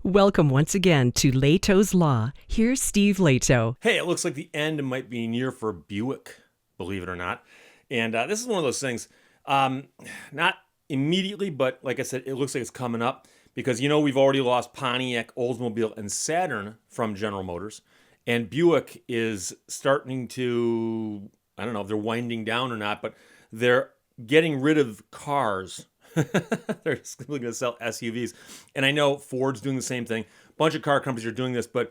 Welcome once again to Lehto's Law. Here's Steve Lehto. Hey, it looks like the end might be near for Buick, believe it or not. And this is one of those things, not immediately, but like I said, it looks like it's coming up because, we've already lost Pontiac, Oldsmobile, and Saturn from General Motors. And Buick is starting to, I don't know if they're winding down or not, but they're getting rid of cars. They're simply going to sell SUVs. And I know Ford's doing the same thing. A bunch of car companies are doing this, but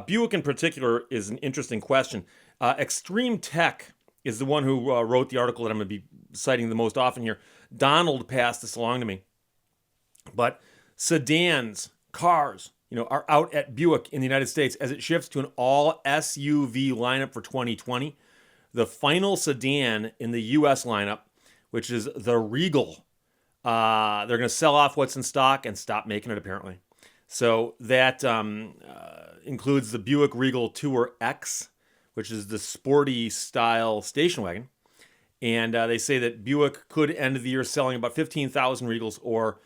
Buick in particular is an interesting question. Extreme Tech is the one who wrote the article that I'm going to be citing the most often here. Donald passed this along to me. But sedans, cars, are out at Buick in the United States as it shifts to an all SUV lineup for 2020. The final sedan in the U.S. lineup, which is the Regal. They're going to sell off what's in stock and stop making it, apparently. So that includes the Buick Regal Tour X, which is the sporty style station wagon. And they say that Buick could end the year selling about 15,000 Regals, or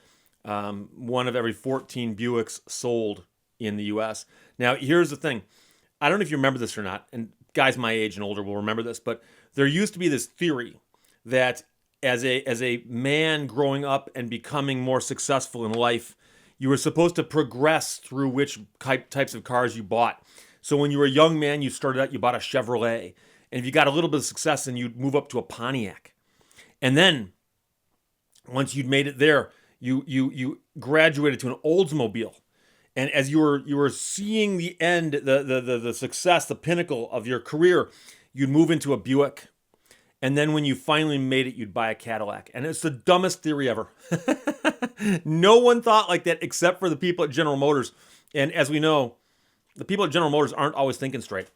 one of every 14 Buicks sold in the U.S. Now, here's the thing. I don't know if you remember this or not, and guys my age and older will remember this, but there used to be this theory that as a man growing up and becoming more successful in life, you were supposed to progress through which types of cars you bought. So when you were a young man, you started out, you bought a Chevrolet. And if you got a little bit of success, then you'd move up to a Pontiac. And then once you'd made it there, you graduated to an Oldsmobile. And as you were seeing the end, the success, the pinnacle of your career, you'd move into a Buick. And then when you finally made it, you'd buy a Cadillac. And it's the dumbest theory ever. No one thought like that except for the people at General Motors. And as we know, the people at General Motors aren't always thinking straight.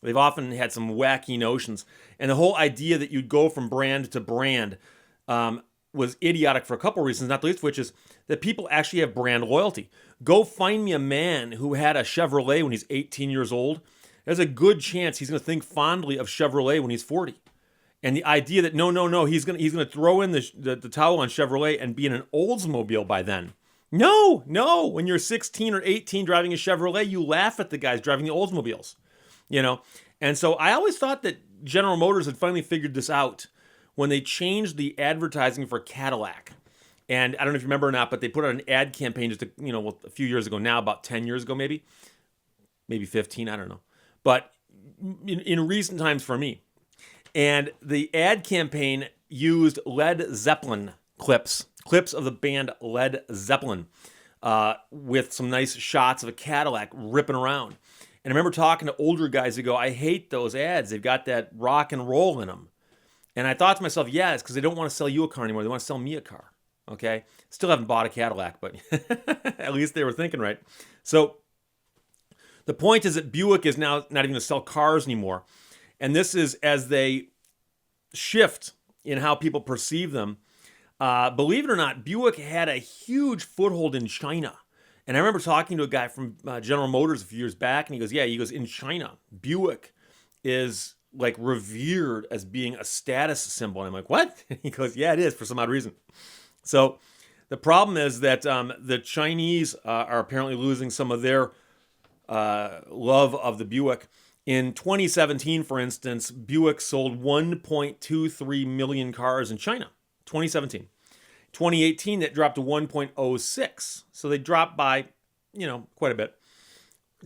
They've often had some wacky notions. And the whole idea that you'd go from brand to brand was idiotic for a couple reasons, not the least of which is that people actually have brand loyalty. Go find me a man who had a Chevrolet when he's 18 years old. There's a good chance he's going to think fondly of Chevrolet when he's 40. And the idea that no, he's gonna throw in the towel on Chevrolet and be in an Oldsmobile by then. No. When you're 16 or 18 driving a Chevrolet, you laugh at the guys driving the Oldsmobiles. And so I always thought that General Motors had finally figured this out when they changed the advertising for Cadillac. And I don't know if you remember or not, but they put out an ad campaign just a few years ago now, about 10 years ago maybe 15, I don't know. But in recent times for me. And the ad campaign used Led Zeppelin clips of the band Led Zeppelin, with some nice shots of a Cadillac ripping around. And I remember talking to older guys who go, I hate those ads. They've got that rock and roll in them. And I thought to myself, yeah, it's because they don't want to sell you a car anymore. They want to sell me a car. Okay? Still haven't bought a Cadillac, but at least they were thinking right. So the point is that Buick is now not even going to sell cars anymore. And this is as they shift in how people perceive them. Believe it or not, Buick had a huge foothold in China. And I remember talking to a guy from General Motors a few years back, and he goes, in China, Buick is like revered as being a status symbol. And I'm like, what? He goes, yeah, it is for some odd reason. So the problem is that the Chinese are apparently losing some of their love of the Buick. In 2017, for instance, Buick sold 1.23 million cars in China. 2017. 2018, that dropped to 1.06. So they dropped by, quite a bit.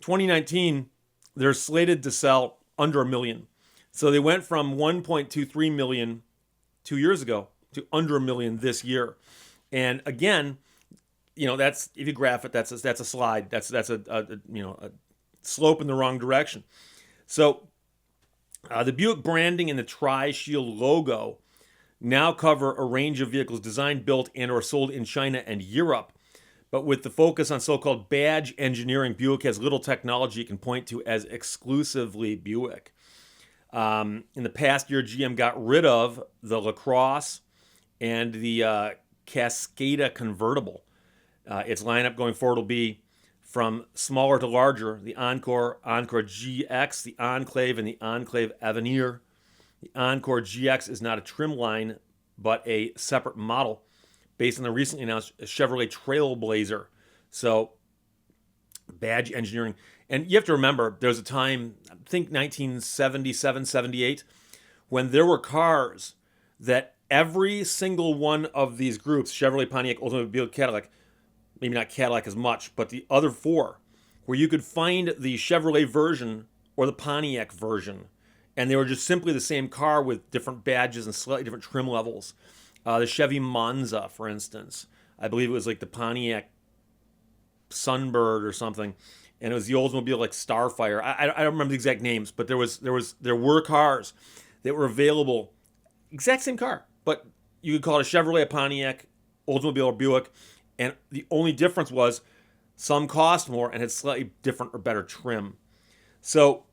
2019, they're slated to sell under a million. So they went from 1.23 million 2 years ago to under a million this year. And again, that's, if you graph it, that's a slide. That's a slope in the wrong direction. So the Buick branding and the Tri-Shield logo now cover a range of vehicles designed, built, and or sold in China and Europe. But with the focus on so-called badge engineering, Buick has little technology it can point to as exclusively Buick. In the past year, GM got rid of the LaCrosse and the Cascada convertible. Its lineup going forward will be from smaller to larger, the Encore, Encore GX, the Enclave, and the Enclave Avenir. The Encore GX is not a trim line, but a separate model based on the recently announced Chevrolet Trailblazer. So badge engineering. And you have to remember, there was a time, I think 1977, 78, when there were cars that every single one of these groups, Chevrolet, Pontiac, Oldsmobile, Buick, Cadillac, maybe not Cadillac as much, but the other four, where you could find the Chevrolet version or the Pontiac version, and they were just simply the same car with different badges and slightly different trim levels. The Chevy Monza, for instance, I believe it was like the Pontiac Sunbird or something, and it was the Oldsmobile like Starfire. I don't remember the exact names, but there were cars that were available, exact same car, but you could call it a Chevrolet, a Pontiac, Oldsmobile, or Buick, and the only difference was some cost more and had slightly different or better trim. So,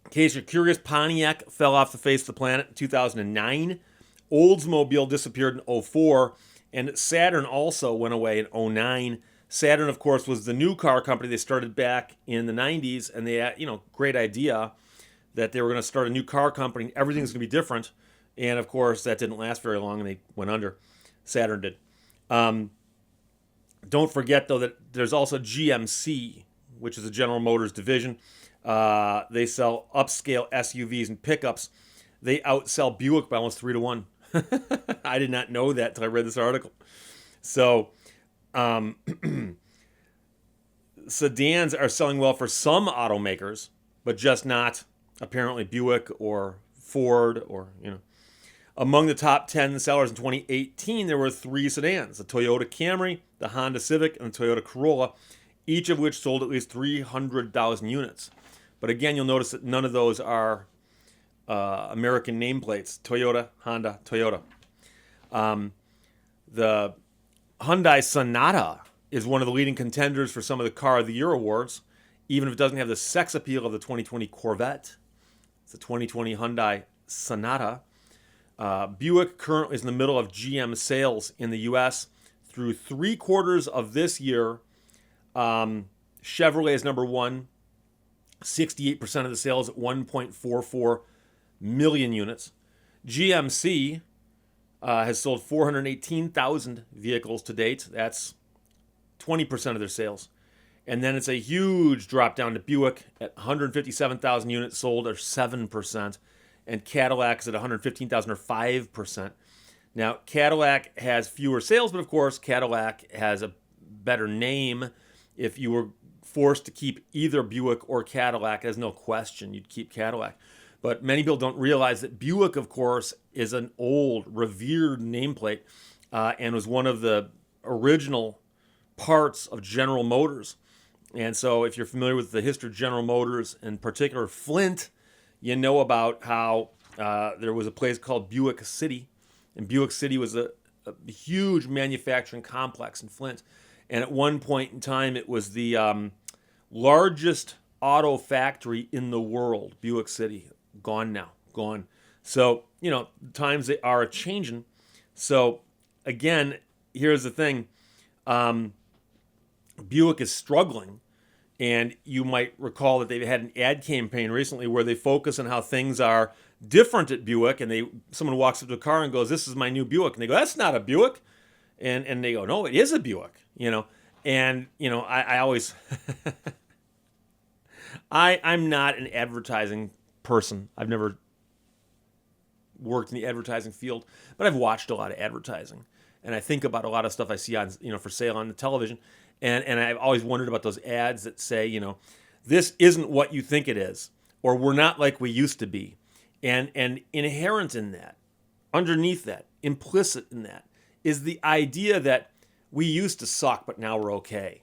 in case you're curious, Pontiac fell off the face of the planet in 2009. Oldsmobile disappeared in 2004, and Saturn also went away in 2009. Saturn, of course, was the new car company they started back in the 90s, and they had, great idea that they were going to start a new car company, and everything's going to be different. And, of course, that didn't last very long, and they went under. Saturn did. Don't forget, though, that there's also GMC, which is a General Motors division. They sell upscale SUVs and pickups. They outsell Buick by almost 3-1. I did not know that until I read this article. So, sedans are selling well for some automakers, but just not apparently Buick or Ford Among the top 10 sellers in 2018, there were 3 sedans: the Toyota Camry, the Honda Civic, and the Toyota Corolla, each of which sold at least 300,000 units. But again, you'll notice that none of those are American nameplates: Toyota, Honda, Toyota. The Hyundai Sonata is one of the leading contenders for some of the Car of the Year awards, even if it doesn't have the sex appeal of the 2020 Corvette. It's the 2020 Hyundai Sonata. Buick currently is in the middle of GM sales in the U.S. Through 3/4 of this year, Chevrolet is number one, 68% of the sales at 1.44 million units. GMC has sold 418,000 vehicles to date. That's 20% of their sales. And then it's a huge drop down to Buick at 157,000 units sold, or 7%. And Cadillac is at 115,000, or 5%. Now, Cadillac has fewer sales, but of course, Cadillac has a better name. If you were forced to keep either Buick or Cadillac, there's no question you'd keep Cadillac. But many people don't realize that Buick, of course, is an old, revered nameplate and was one of the original parts of General Motors. And so if you're familiar with the history of General Motors, in particular Flint, you know about how there was a place called Buick City. And Buick City was a huge manufacturing complex in Flint. And at one point in time, it was the largest auto factory in the world, Buick City. Gone now, gone. So, times they are changing. So, again, here's the thing. Buick is struggling. And you might recall that they've had an ad campaign recently where they focus on how things are different at Buick. And someone walks up to a car and goes, "This is my new Buick." And they go, "That's not a Buick." And they go, "No, it is a Buick." And, I always, I'm not an advertising person. I've never worked in the advertising field, but I've watched a lot of advertising. And I think about a lot of stuff I see on, for sale on the television. And I've always wondered about those ads that say, this isn't what you think it is, or we're not like we used to be. And inherent in that, underneath that, implicit in that, is the idea that we used to suck, but now we're okay.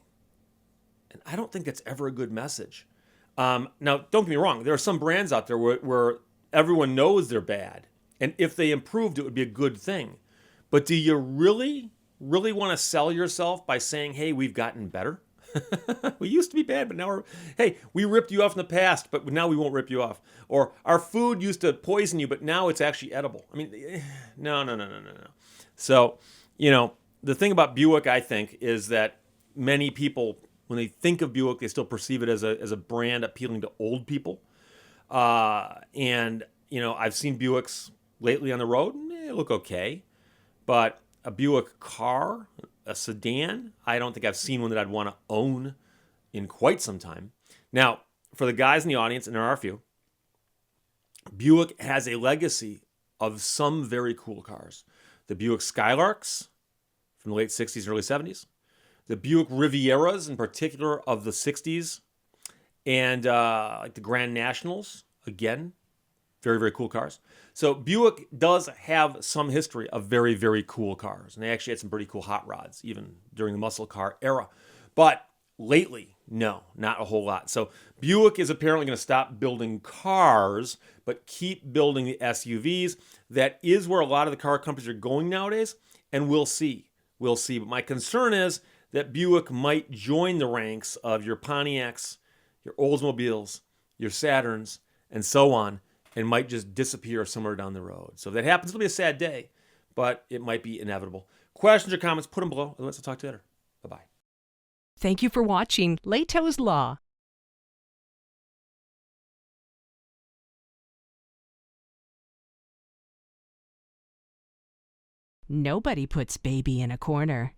And I don't think that's ever a good message. Now, don't get me wrong. There are some brands out there where everyone knows they're bad. And if they improved, it would be a good thing. But do you really want to sell yourself by saying, "Hey, we've gotten better"? We used to be bad, but now we ripped you off in the past, but now we won't rip you off. Or our food used to poison you, but now it's actually edible. I mean, no. So, the thing about Buick, I think, is that many people, when they think of Buick, they still perceive it as a brand appealing to old people. And I've seen Buicks lately on the road, and they look okay. But a Buick car, a sedan, I don't think I've seen one that I'd want to own. in quite some time. Now, for the guys in the audience, and there are a few, Buick has a legacy of some very cool cars. The Buick Skylarks from the late 60s and early 70s, the Buick Rivieras in particular of the 60s, and like the Grand Nationals, again, very, very cool cars. So Buick does have some history of very, very cool cars. And they actually had some pretty cool hot rods, even during the muscle car era. But lately, no, not a whole lot. So Buick is apparently going to stop building cars, but keep building the SUVs. That is where a lot of the car companies are going nowadays, and we'll see. We'll see. But my concern is that Buick might join the ranks of your Pontiacs, your Oldsmobiles, your Saturns, and so on, and might just disappear somewhere down the road. So if that happens, it'll be a sad day, but it might be inevitable. Questions or comments, put them below. Otherwise, I'll talk to you later. Bye-bye. Thank you for watching Lehto's Law. Nobody puts baby in a corner.